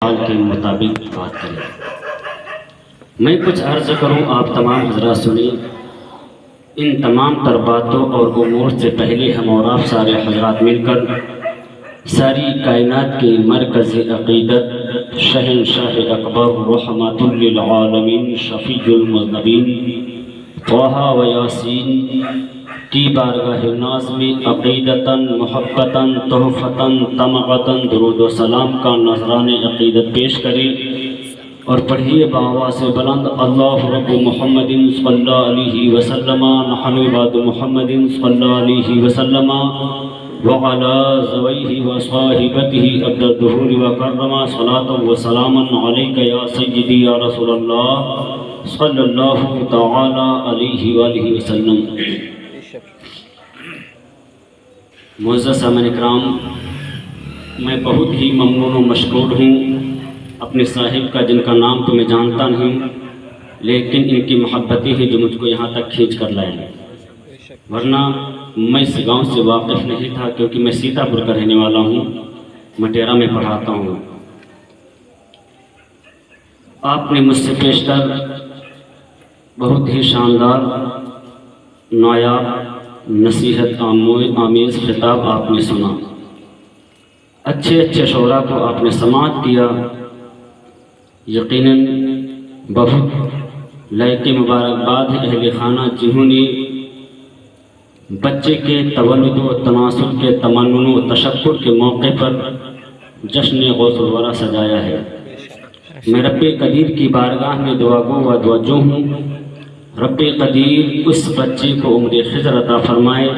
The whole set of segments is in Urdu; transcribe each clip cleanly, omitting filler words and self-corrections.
حال کے مطابق بات کریں۔ میں کچھ عرض کروں، آپ تمام حضرات سنیں۔ ان تمام تر باتوں اور امور سے پہلے ہم اور آپ سارے حضرات مل کر ساری کائنات کے مرکز عقیدت شہنشاہ اکبر رحمت للعالمین شفیع المذنبین طٰہٰ و یاسین کی بارگاہ ناز میں عقیدتاً محبتاً تحفتاً تمغتاً درود و سلام کا نذران عقیدت پیش کرے اور پڑھیے بآواز بلند اللہ رب محمد صلی اللہ علیہ وسلم نحن عباد محمد صلی اللہ علیہ وسلم وعلى ذویہ وصاحبتہ عبد الدہور وکرم صلاة و سلاما علیک یا سیدی یا رسول اللہ صلی اللہ تعالی علیہ وآلہ وسلم۔ معزز سامعین اکرام، میں بہت ہی ممنون و مشکور ہوں اپنے صاحب کا، جن کا نام تو میں جانتا نہیں، لیکن ان کی محبتیں ہیں جو مجھ کو یہاں تک کھینچ کر لائے ہیں، ورنہ میں اس گاؤں سے واقف نہیں تھا، کیونکہ میں سیتا پور کا رہنے والا ہوں، مٹیرا میں پڑھاتا ہوں۔ آپ نے مجھ سے پیشتر بہت ہی شاندار نایاب نصیحت آمیز خطاب آپ نے سنا، اچھے اچھے شعراء کو آپ نے سماعت کیا۔ یقیناً بہت لائق مبارکباد ہے اہل خانہ جنہوں نے بچے کے تولد و تناسل کے تمنن و تشکر کے موقع پر جشن غوث الورا سجایا ہے۔ میں رب قدیر کی بارگاہ میں دعا گو و دعاجو ہوں، رب قدیر اس بچے کو عمر خضر عطا فرمائے،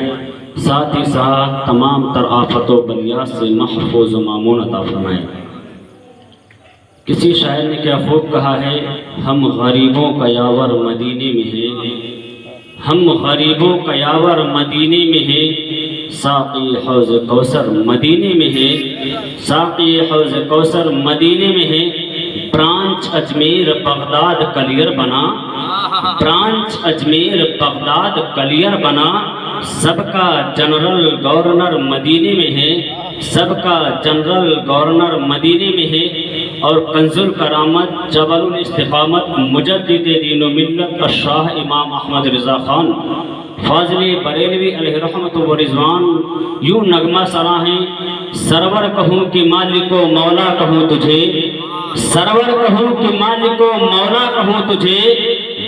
ساتھ ہی ساتھ تمام تر آفت و بلیات سے محفوظ و مامون عطا فرمائے۔ کسی شاعر نے کیا خوب کہا ہے، ہم غریبوں کا یاور مدینے میں ہے، ہم غریبوں کا یاور مدینے میں ہے، ساقی حوض کوثر مدینے میں ہے، ساقی حوض کوثر مدینے میں ہے، برانچ اجمیر بغداد کلیئر بنا، برانچ اجمیر بغداد کلیئر بنا، سب کا جنرل گورنر مدینے میں ہے، سب کا جنرل گورنر مدینے میں ہے، اور کنز الکرامت جبل الاستقامت مجدد دین و ملت کا شاہ امام احمد رضا خان فاضل بریلوی علیہ رحمت و رضوان یوں نغمہ سراہیں، سرور کہوں کہ مالک و مولا کہوں تجھے، سرور کہوں کہ مالک و مولا کہوں تجھے،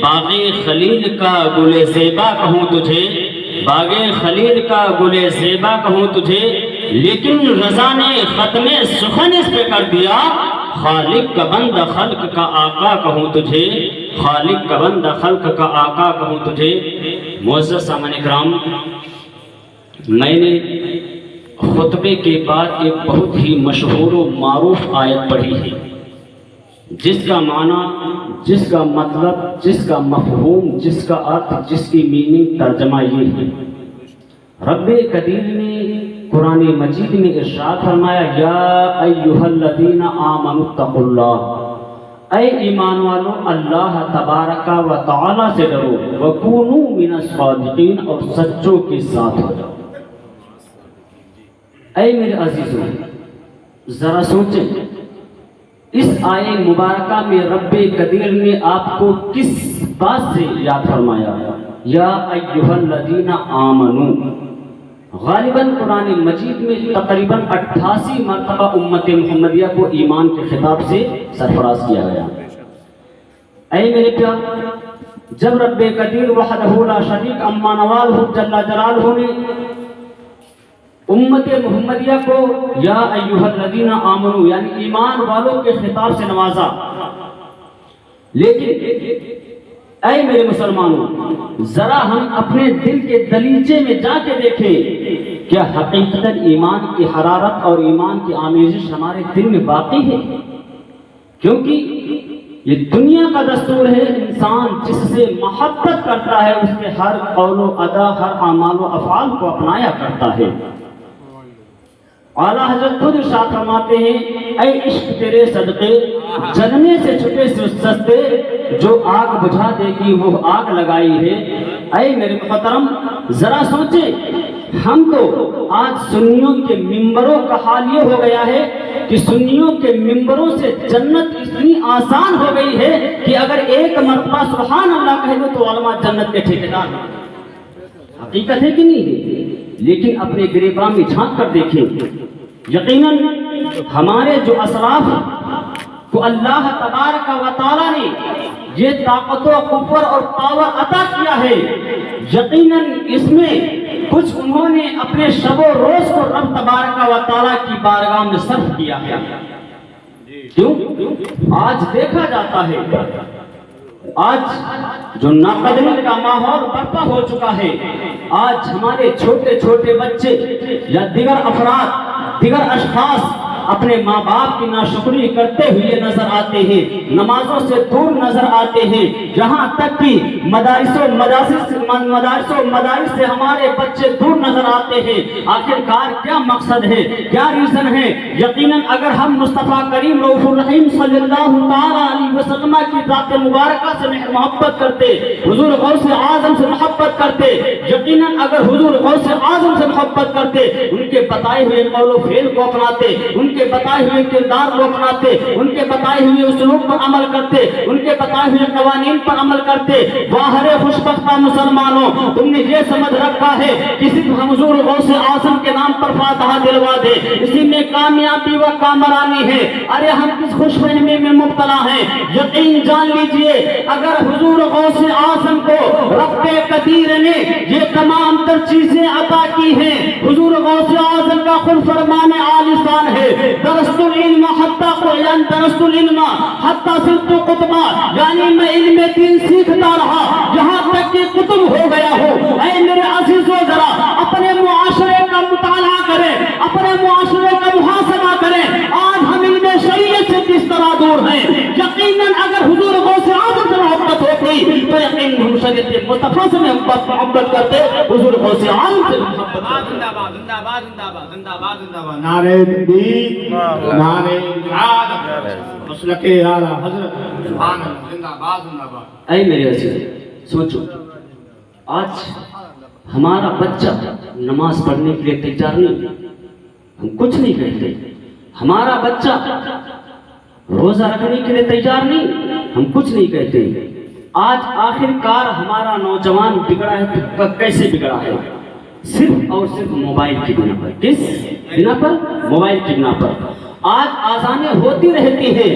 باغ خلیل کا گل زیبا کہوں تجھے، باغ خلیل کا گل زیبا کہوں تجھے، لیکن رضا نے ختم سخن اس پہ کر دیا، خالق کا بند خلق کا آقا کہوں تجھے، خالق کا بند خلق کا آقا کہوں تجھے۔ معزز سامعین اکرام، میں نے خطبے کے بعد ایک بہت ہی مشہور و معروف آیت پڑھی ہے، جس کا معنی، جس کا مطلب، جس کا مفہوم، جس کا ارتھ، جس کی میننگ، ترجمہ یہ ہے۔ رب قدیر نے قرآن مجید میں ارشاد فرمایا، یا ایھا الذین آمنوا اتقوا اللہ، اے ایمان والو اللہ تبارک و تعالی سے ڈرو، وکونوا من الصادقین، اور سچوں کے ساتھ ہو جاؤ۔ اے میرے عزیزوں، ذرا سوچیں، اس آیے مبارکہ میں رب قدیر نے آپ کو کس بات سے یاد فرمایا؟ یا ایھا الذین آمنوا۔ غالباً قرآن مجید میں تقریباً 88 مرتبہ امت محمدیہ کو ایمان کے خطاب سے سرفراز کیا گیا۔ اے میرے پیار، جب رب قدیر وحدہ لا شریک اما نوالہ جل جلالہ نے امت محمدیہ کو یا ایھا الذین آمنوا یعنی ایمان والوں کے خطاب سے نوازا، لیکن اے میرے مسلمانوں، ذرا ہم اپنے دل کے دلیچے میں جا کے دیکھیں، کیا حقیقتاً ایمان کی حرارت اور ایمان کی آمیزش ہمارے دل میں باقی ہے؟ کیونکہ یہ دنیا کا دستور ہے، انسان جس سے محبت کرتا ہے اس کے ہر قول و ادا، ہر اعمال و افعال کو اپنایا کرتا ہے۔ اعلیٰ حضرت خود ارشاد فرماتے ہیں، اے عشق تیرے صدقے جلنے سے چھپے سستے، جو آگ بجھا دے گی وہ آگ لگائی ہے۔ اے میرے محترم، ذرا سوچیں، ہم تو آج سنیوں کے ممبروں کا حال یہ ہو گیا ہے کہ سنیوں کے ممبروں سے جنت اتنی آسان ہو گئی ہے کہ اگر ایک مرتبہ سبحان اللہ کہہ دو تو علماء جنت کے ٹھیکیدار ہیں۔ حقیقت ہے کہ نہیں ہے؟ لیکن اپنے گریباں میں جھانک کر دیکھیں، یقیناً ہمارے جو اسلاف کو اللہ تبارک و تعالیٰ نے یہ طاقت و قوت اور پاور عطا کیا ہے، یقیناً اس میں کچھ انہوں نے اپنے شب و روز کو رب تبارک و تعالیٰ کی بارگاہ میں صرف کیا ہے۔ کیوں؟ آج دیکھا جاتا ہے، آج جو ناقدری کا ماحول برپا ہو چکا ہے، آج ہمارے چھوٹے چھوٹے بچے یا دیگر افراد، دیگر اشخاص اپنے ماں باپ کی ناشکری کرتے ہوئے نظر آتے ہیں، نمازوں سے دور نظر آتے ہیں، یہاں تک کہ مدارس و مدارس سے ہمارے بچے دور نظر آتے ہیں۔ آخرکار کیا مقصد ہے، کیا ریزن ہے؟ یقیناً اگر ہم مصطفیٰ کریم رؤوف الرحیم صلی اللہ تعالیٰ علیہ وسلم کی ذات مبارکہ سے محبت کرتے، حضور غوث اعظم سے محبت کرتے، یقیناً اگر حضور غوث اعظم سے محبت کرتے، ان کے بتائے ہوئے قول و فعل کو اپناتے، ان کے بتائے ہوئے کردار کو اپناتے، ان کے بتائے ہوئے اسلوب پر عمل کرتے، ان کے بتائے ہوئے قوانین پر عمل کرتے، واہ رے خوشبختہ مسلمانوں، تم نے یہ سمجھ رکھا ہے کہ صرف حضور غوث اعظم کے نام پر فاتحہ دلوا دے اسی میں کامیابی و کامرانی ہے۔ ارے ہم کس خوش فہمی میں مبتلا ہیں، یقین جان لیجئے اگر حضور غوث اعظم کو رب قدیر نے یہ تمام تر چیزیں عطا کی ہیں، حضور غوث اعظم کا خود فرمان عالی شان ہے، درست العلم حتی قرآن درست العلم حتی صرت قطبہ، یعنی میں علم دین سیکھتا رہا یہاں تک کہ قطب ہو گیا ہو۔ اے میرے عزیزو ذرا اپنے معاشرے کا مطالعہ کریں، اپنے معاشرے کا محاسبہ کریں، آج ہم علم شریعت سے کس طرح دور ہیں۔ یقیناً اگر حضور غوث اعظم سے محبت ہوتی تو یقیناً ہم شریعت مصطفیٰ سے محبت کرتے، حضور غوث اعظم سے محبت کرتے۔ نعرہ تکبیر، نعرہ جہاد، مسلک اعلیٰ حضرت، سبحان اللہ، زندہ باد زندہ باد۔ اے میرے عزیز سوچو، آج ہمارا بچہ نماز پڑھنے کے لیے تیار نہیں، ہم کچھ نہیں کہتے، ہمارا بچہ روزہ رکھنے کے لیے تیار نہیں، ہم کچھ نہیں کہتے۔ آج آخر کار ہمارا نوجوان بگڑا ہے تو کیسے بگڑا ہے؟ صرف اور صرف موبائل کی بنا پر۔ کس بنا پر؟ موبائل کی بنا پر۔ آج آزانیں ہوتی رہتی ہیں،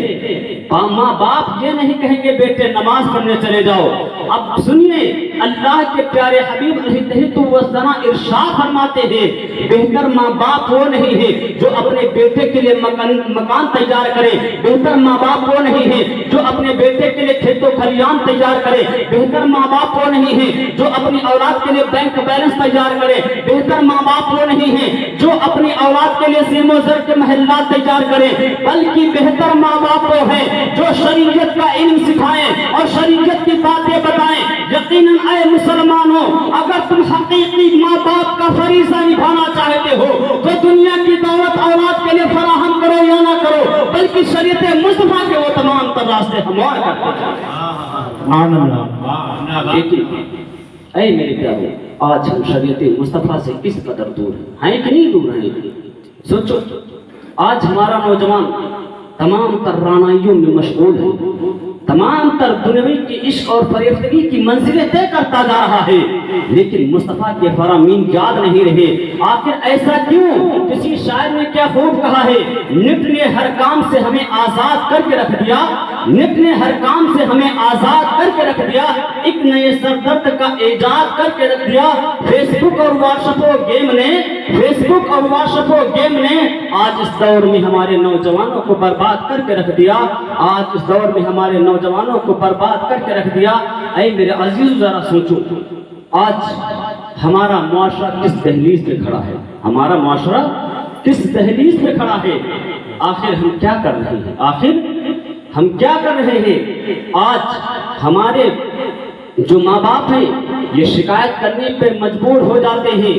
ماں باپ یہ نہیں کہیں گے بیٹے نماز پڑھنے چلے جاؤ۔ اب سنیے اللہ کے پیارے حبیب علیہ الصلوۃ والسلام ارشاد فرماتے ہیں، بہتر ماں باپ وہ نہیں ہے جو اپنے بیٹے کے لیے مکان تیار کرے، بہتر ماں باپ وہ نہیں ہے جو اپنے بیٹے کے لیے کھیت و کھلیان تیار کرے، بہتر ماں باپ وہ نہیں ہے جو اپنی اولاد کے لیے بینک بیلنس تیار کرے، بہتر ماں باپ وہ نہیں ہے جو اپنی اولاد کے لیے سیم و زر کے محلات تیار کرے، بلکہ بہتر ماں باپ وہ ہے جو شریعت کا علم سکھائیں اور شریعت کی باتیں بتائیں۔ یقیناً اے مسلمانوں، اگر تم حقیقی ماں باپ کا فریضہ نبھانا چاہتے ہو تو دنیا کی دولت اولاد کے لیے فراہم کرو یا نہ کرو، بلکہ شریعت مصطفیٰ کے وہ تمام تر راستے ہموار کرتے ہیں۔ سبحان اللہ۔ اے میرے پیارے، آج ہم شریعت مصطفیٰ سے کس قدر دور ہیں کہ نہیں دور ہیں؟ سوچو، آج ہمارا نوجوان تمام تر رانائیوں میں مشغول ہے، تمام تر دنیاوی کی عشق اور فریفتگی کی منزلیں طے کرتا جا رہا ہے، لیکن مصطفیٰ کے فرامین یاد نہیں رہے۔ آخر ایسا کیوں؟ کسی شاعر نے کیا خوب کہا ہے، نت نے ہر کام سے ہمیں آزاد کر کے رکھ دیا، نت نے ہر کام سے ہمیں آزاد کر کے رکھ دیا، ایک نئے سردرد کا ایجاد کر کے رکھ دیا۔ فیس بک اور واٹس ایپ گیم نے آج اس دور میں ہمارے نوجوانوں کو برباد کر کے رکھ دیا، آج اس دور میں ہمارے نوجوانوں کو برباد کر کے رکھ دیا۔ اے میرے عزیز ذرا سوچو، آج ہمارا معاشرہ کس دہلیز پہ کھڑا ہے، ہمارا معاشرہ کس دہلیز پہ کھڑا ہے؟ آخر ہم کیا کر رہے ہیں؟ آخر ہم کیا کر رہے ہیں؟ آج ہمارے جو ماں باپ ہیں یہ شکایت کرنے پہ مجبور ہو جاتے ہیں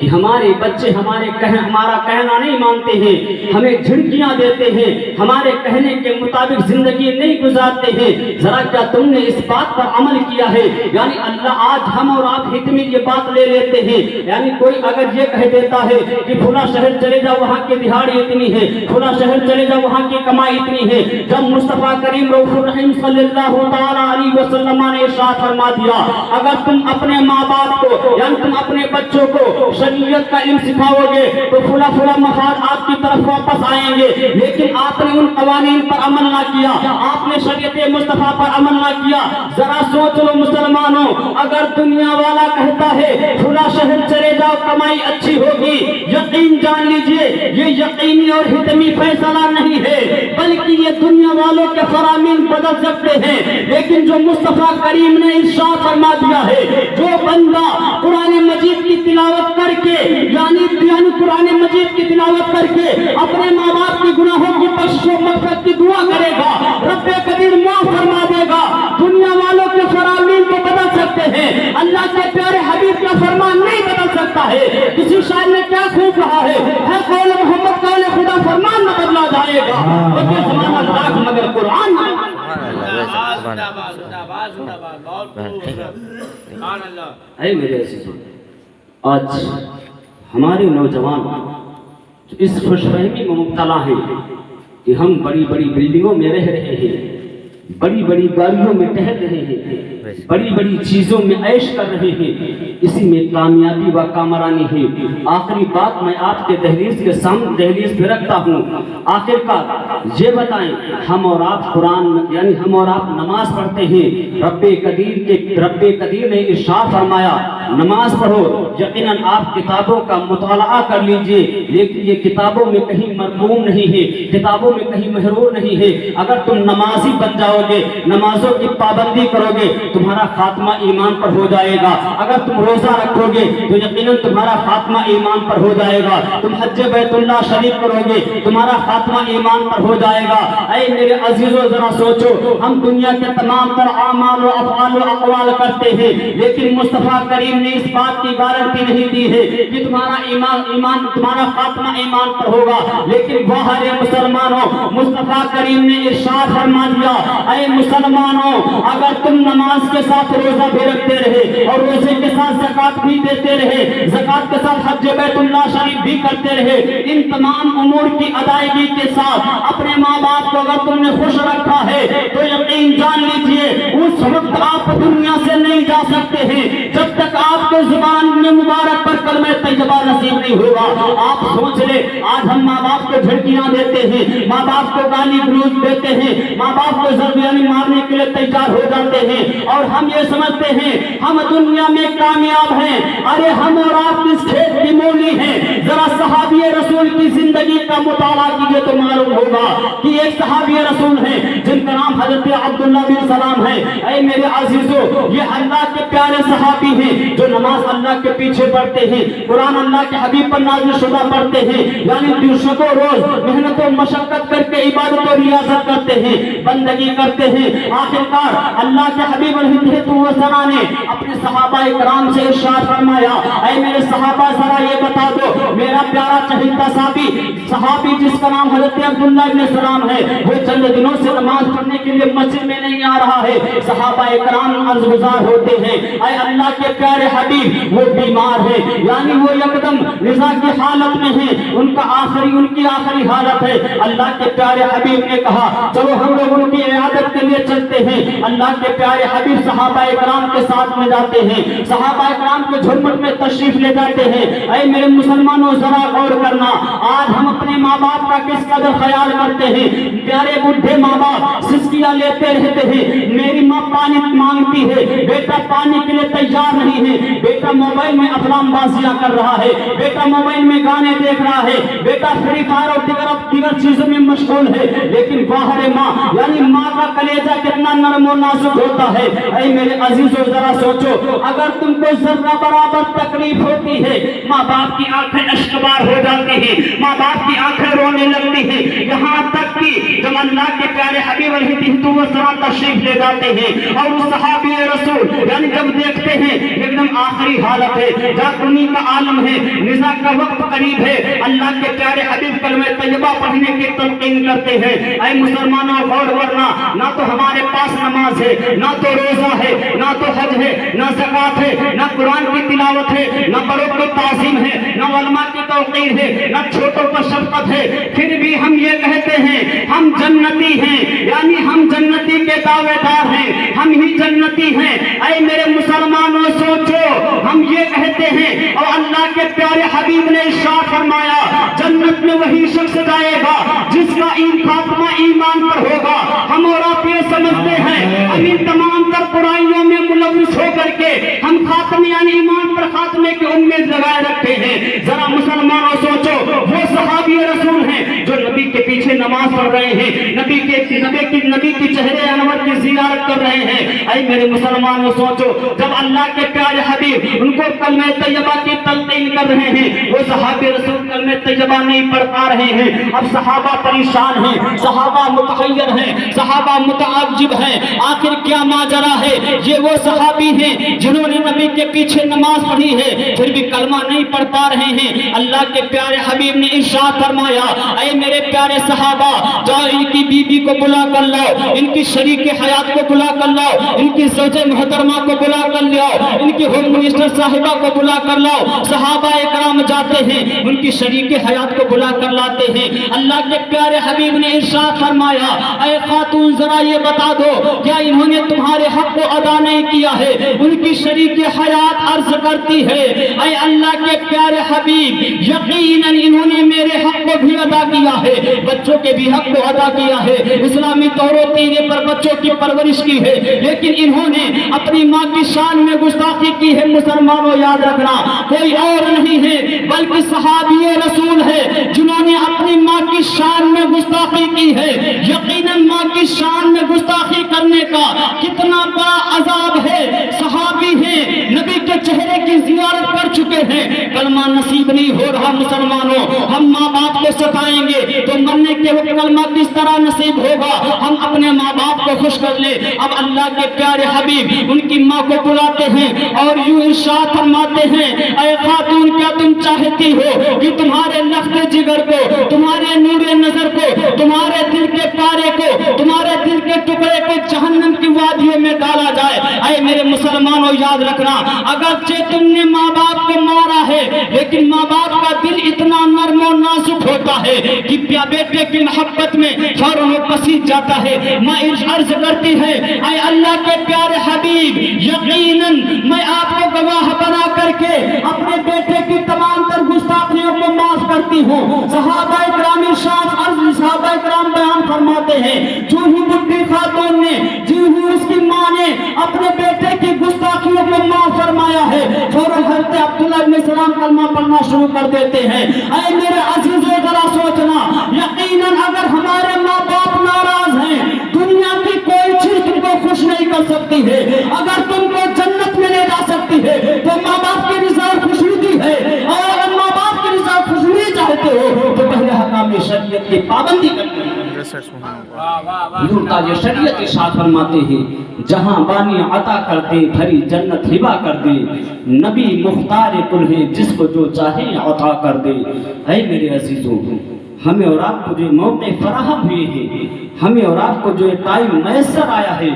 کہ ہمارے بچے ہمارا کہنا نہیں مانتے ہیں، ہمیں جھڑکیاں دیتے ہیں، ہمارے کہنے کے مطابق زندگی نہیں گزارتے ہیں، ذرا کیا تم نے اس بات پر عمل کیا ہے؟ یعنی اللہ آج ہم اور آپ حتمی یہ بات لے لیتے ہیں، یعنی کوئی اگر یہ کہہ دیتا ہے کہ فلاں شہر چلے جاؤ وہاں کی دہاڑی اتنی ہے، فلاں شہر چلے جاؤ وہاں کی کمائی اتنی ہے، جب مصطفیٰ کریم رؤوف الرحیم صلی اللہ تعالیٰ علیہ وسلم نے ارشاد فرما دیا اگر تم اپنے ماں باپ کو یعنی تم اپنے بچوں کو شریعت کا علم سکھاؤ گے تو فلاں مفاد آپ کی طرف واپس آئیں گے، لیکن آپ نے ان قوانین پر عمل نہ کیا، آپ نے شریعت مصطفیٰ پر عمل نہ کیا۔ ذرا سوچ لو مسلمانوں، اگر دنیا والا کہتا ہے فلاں شہر چلے جاؤ کمائی اچھی ہوگی، یقین جان لیجئے یہ یقینی اور حتمی فیصلہ نہیں ہے، بلکہ یہ دنیا والوں کے فرامین بدل سکتے ہیں، لیکن جو مصطفیٰ کریم نے ارشاد فرما دیا ہے جو بندہ قرآن مجید کی تلاوت کر کے یعنی قرآن مجید کی تلاوت کر کے اپنے ماں باپ کی گناہوں کی بخشش و مغفرت کی دعا کرے گا، رب قدیر معاف فرما دے گا۔ دنیا والوں کے فرامین کو بدل سکتے ہیں، اللہ کے پیارے حبیب کا فرمان نہیں بدل سکتا ہے۔ کسی شاعر نے کیا خوب کہا ہے قول محمد قول خدا فرمان نہ بدلا جائے گا، لیکن زمانہ لاکھ مگر قرآن اے میرے عزیزو، آج ہمارے نوجوان جو اس خوش فہمی میں مبتلا ہیں کہ ہم بڑی بڑی بلڈنگوں میں رہ رہے ہیں، بڑی بڑی گاڑیوں میں ٹہل رہے ہیں، بڑی بڑی چیزوں میں عیش کر رہے ہیں، اسی میں کامیابی و کامرانی ہے۔ آخری بات میں آپ کے دہلیز پہ رکھتا ہوں، آخر کا یہ بتائیں ہم اور آپ قرآن یعنی ہم اور آپ نماز پڑھتے ہیں، رب قدیر نے ارشاد فرمایا نماز پڑھو، یقیناً آپ کتابوں کا مطالعہ کر لیجئے، لیکن یہ کتابوں میں کہیں مرقوم نہیں ہے، کتابوں میں کہیں محرور نہیں ہے۔ اگر تم نمازی بن جاؤ گے، نمازوں کی پابندی کرو گے، تمہارا خاتمہ ایمان پر ہو جائے گا۔ اگر تم روزہ رکھو گے تو یقیناً تمہارا خاتمہ ایمان پر ہو جائے گا۔ تم حج بیت اللہ شریف کرو گے، تمہارا خاتمہ ایمان پر ہو جائے گا۔ اے میرے عزیزو ذرا سوچو، ہم دنیا کے تمام تر اعمال و افعال و اقوال کرتے ہیں، لیکن مصطفیٰ کریم نے اس بات کی گارنٹی نہیں دی ہے کہ تمہارا خاتمہ ایمان پر ہوگا۔ لیکن وہ ہر مسلمانوں، مصطفیٰ کریم نے ارشاد فرما دیا اے مسلمانوں اگر تم نماز کے ساتھ روزہ بھی رکھتے رہے اور روزے کے ساتھ زکوٰۃ بھی دیتے رہے، زکوٰۃ کے ساتھ حج بیت اللہ شریف بھی کرتے رہے، ان تمام امور کی ادائیگی کے ساتھ اپنے ماں باپ کو اگر تم نے خوش رکھا ہے تو یقین جان لیجئے اس وقت آپ دنیا سے نہیں جا سکتے ہیں جب تک آپ کے زبان میں مبارک پر کلمہ طیبہ نصیب نہیں ہوگا۔ آپ سوچ لیں آج ہم ماں باپ کو جھڑکیاں دیتے ہیں، ماں باپ کو گالی گلوچ دیتے ہیں، ماں باپ کو ضربیانی مارنے کے لیے تیار ہو جاتے ہیں اور ہم یہ سمجھتے ہیں ہم دنیا میں کامیاب ہیں۔ ارے ہم اور آپ کس کھیت کی مولی ہیں؟ ذرا صحابی رسول کی زندگی کا مطالعہ کیجئے تو معلوم ہوگا کہ ایک صحابی رسول ہیں جن کا نام حضرت عبداللہ بن سلام ہے۔ اے میرے عزیزو یہ اللہ کے پیارے صحابی ہیں جو نماز اللہ کے پیچھے پڑھتے ہیں، قرآن اللہ کے حبیب پر نازل شدہ پڑھتے ہیں، یعنی شب و روز محنت و مشقت کر کے عبادت و ریاضت کرتے ہیں، بندگی کرتے ہیں۔ آخرکار اللہ کے حبیب علیہ السلام نے اپنے صحابہ کرام سے ارشاد فرمایا اے میرے صحابہ ذرا یہ بتا دو میرا پیارا چہیتا صحابی جس کا نام حضرت عبداللہ بن سلام ہے وہ چند دنوں سے نماز پڑھنے کے لیے مسجد میں نہیں آ رہا ہے۔ صحابہ کرام عرض گزار ہوتے ہیں اے اللہ کے پیارے حبیب وہ بیمار ہے، یعنی وہ یکدم رضا کی حالت میں ہے، ان کی آخری حالت ہے۔ اللہ کے پیارے حبیب نے کہا چلو ہم لوگ ان کی عیادت کے لیے چلتے ہیں۔ اللہ کے پیارے حبیب صحابہ کرام کے ساتھ میں جاتے ہیں، صحابہ کرام کے جھرمٹ میں تشریف لے جاتے ہیں۔ اے میرے مسلمانوں ذرا غور کرنا، آج ہم اپنے ماں باپ کا کس قدر خیال کرتے ہیں۔ پیارے بڈھے ماں باپ سسکیاں لیتے رہتے ہیں، میری ماں پانی مانگتی ہے، بیٹا پانی کے لیے تیار نہیں ہے، بیٹا موبائل میں افلام بازیاں کر رہا ہے، بیٹا موبائل میں گانے دیکھ رہا ہے، بیٹا فری فائر اور دیگر چیزوں میں مشغول ہے۔ لیکن باہر ماں یعنی ماں کا کلیجہ کتنا نرم و نازک ہوتا ہے۔ اے میرے عزیزو ذرا سوچو اگر تم کو ذرہ برابر تکلیف ہوتی ہے ماں باپ کی آنکھیں اشکبار ہو جاتی ہیں، ماں باپ کی آنکھیں رونے لگتی ہیں، یہاں تک کہ اللہ کے پیارے حبیب علیہ السلام تشریف لے جاتے ہیں اور اس صحابی رسول یعنی جب دیکھتے ہیں ایک دم آخری حالت ہے، جاکنی کا عالم ہے، نزا کا وقت قریب ہے، اللہ کے پیارے حبیب کلمہ طیبہ پڑھنے کی تلقین کرتے ہیں۔ اے مسلمانوں غور ورنہ نہ تو ہمارے پاس نماز ہے، نہ تو روزہ ہے، نہ تو حج ہے، نہ زکوٰۃ ہے، نہ قرآن کی تلاوت ہے، نہ بڑوں کو تعظیم ہے، نہ علماء کی توقیر ہے، نہ چھوٹوں پر شفقت ہے، پھر بھی ہم یہ کہتے ہیں ہم جنتی ہیں، یعنی ہم جنتی کے دعوے دار ہیں، ہم ہی جنتی ہیں۔ اے میرے مسلمانوں سوچو، ہم یہ کہتے ہیں اور اللہ کے پیارے حبیب نے ارشاد فرمایا جنت میں وہی شخص جائے گا جس کا خاتمہ ایمان پر ہوگا۔ ہم اور آپ یہ سمجھتے ہیں ہم ان تمام تر برائیوں میں ملوث ہو کر کے ہم خاتمے یعنی ایمان پر خاتمے کی امید لگائے رکھتے ہیں۔ ذرا مسلمانوں سوچو، وہ صحابی رسول ہیں جو نبی کے پیچھے نماز پڑھ رہے ہیں، نبی کی چہرے انور کی زیارت کر رہے ہیں۔ اے میرے مسلمانوں سوچو، جب اللہ کے پیارے حبیب ان کو کلمہ طیبہ کی تلقین کر رہے ہیں، وہ صحابی رسول کلمہ طیبہ نہیں پڑھ پا رہے ہیں۔ اب صحابہ پریشان ہیں، صحابہ متحیر ہیں، صحابہ متعجب ہیں، آخر کیا ماجرا ہے؟ یہ وہ صحابی ہیں جنہوں نے نبی کے پیچھے نماز پڑھی ہے، پھر بھی کلمہ نہیں پڑھ پا رہے ہیں۔ اللہ کے پیارے حبیب نے ارشاد فرمایا اے میرے پیارے صحابہ، جاؤ ان کی بیوی کو بلا کر لاؤ، ان کی شریک حیات کو بلا کر لاؤ، ان کی زوجہ محترمہ کو بلا کر لاؤ، ان کی ہوم منسٹر صاحبہ کو بلا کر لاؤ۔ صحابہ اکرام جاتے ہیں، ان کی شریک حیات کو بلا کر لاتے ہیں۔ اللہ کے پیارے حبیب نے ارشاد فرمایا اے خاتون ذرا یہ بتا دو کیا انہوں نے تمہارے حق کو ادا نہیں کیا ہے؟ ان کی شریک حیات عرض کرتی ہے اے اللہ کے پیارے حبیب، یقیناً انہوں نے میرے حق کو بھی ادا کیا ہے، بچوں کے بھی حق کو ادا کیا ہے، اسلامی طور و طریقے پر بچوں کی پرورش کی ہے، لیکن انہوں نے اپنی ماں کی شان میں گستاخی کی ہے۔ مسلمانوں یاد رکھنا، کوئی اور نہیں ہے بلکہ صحابی رسول ہے جنہوں نے اپنی ماں کی شان میں گستاخی کی ہے۔ یقیناً ماں کی شان میں گستاخی کرنے کا کتنا بڑا عذاب ہے۔ صحابی ہیں، نبی کے چہرے کی زیارت کر چکے ہیں، کلمہ نصیب نہیں ہو رہا۔ مسلمانوں ہم ماں باپ کو ستائیں گے تو مرنے کے وقت کلمہ کس طرح نصیب ہوگا؟ ہم اپنے ماں باپ کو خوش کر لیں۔ اب اللہ کے پیارے حبیب ان کی ماں کو بلاتے ہیں اور یوں ارشاد فرماتے ہیں اے خاتون کیا تم چاہتی ہو کہ تمہارے لخت جگر کو، تمہارے نور نظر کو، تمہارے دل کے پارے کو، تمہارے دل کے ٹکڑے کو جہنم کی وادیوں میں ڈالا جائے؟ اے میرے مسلمانوں یاد رکھنا، اگرچہ تم نے ماں باپ کو مارا ہے لیکن ماں باپ کا دل اتنا نرم و نازک ہوتا ہے کہ بیٹے کی محبت میں فوراً وہ پسیج جاتا ہے۔ ماں عرض کرتی ہے اے اللہ کے پیارے حبیب، یقیناً میں آپ کو گواہ بنا کر کے اپنے بیٹے کی تمام تر گستاخیوں کو معاف کرتی ہوں۔ صحابہ کرام صحابہ کرام بیان فرماتے ہیں جو ہی بڈھی خاتون نے، جو ہی اس کی ماں نے اپنے بیٹے کی گستاخیوں کو معاف فرمایا ہے، فوراً حضرت عبداللہ بن سلام کلمہ پڑھنا شروع کر دیتے ہیں۔ اے میرے عزیزو ذرا سوچنا، یقیناً اگر ہمارے ماں باپ ناراض ہیں، دنیا کی کوئی چیز تم کو خوش نہیں کر سکتی ہے۔ اگر تم کو جنت میں لے جا سکتی ہے تو ماں باپ کی رضا خوشنودی ہے، اور اگر ماں باپ کی رضا خوشنودی چاہتے ہو تو پہلے حکام شریعت کی پابندی کرتے ہیں۔ یہ شریعت ارشاد فرماتے ہیں جہاں بانی عطا کر دے بھری جنت ہبا کر دے، نبی مختار کل ہے جس کو جو چاہے عطا کر دے۔ اے میرے عزیزوں، ہمیں اور آپ کو جو موقع فراہم ہوئے ہیں، ہمیں اور آپ کو جو ٹائم میسر آیا ہے،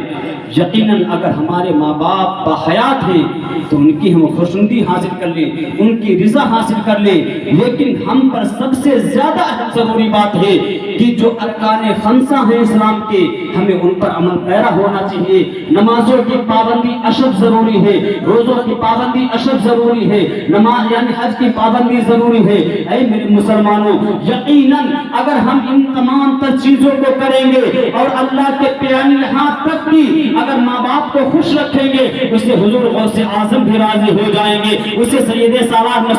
یقیناً اگر ہمارے ماں باپ باحیات ہیں تو ان کی ہم خوشنودی حاصل کر لیں، ان کی رضا حاصل کر لیں، لیکن ہم پر سب سے زیادہ ضروری بات ہے کہ جو ارکان خمسہ ہیں اسلام کے، ہمیں ان پر عمل پیرا ہونا چاہیے۔ نمازوں کی پابندی اشد ضروری ہے، روزوں کی پابندی اشد ضروری ہے، نماز یعنی حج کی پابندی ضروری ہے۔ اے میرے مسلمانوں، یقیناً اگر ہم ان تمام تر چیزوں کو کریں گے اور اللہ کے پیارے یہاں تک بھی اگر ماں باپ کو خوش رکھیں گے، اس سے حضور غوث اعظم بھی راضی ہو جائیں گے، اس سے سید سالار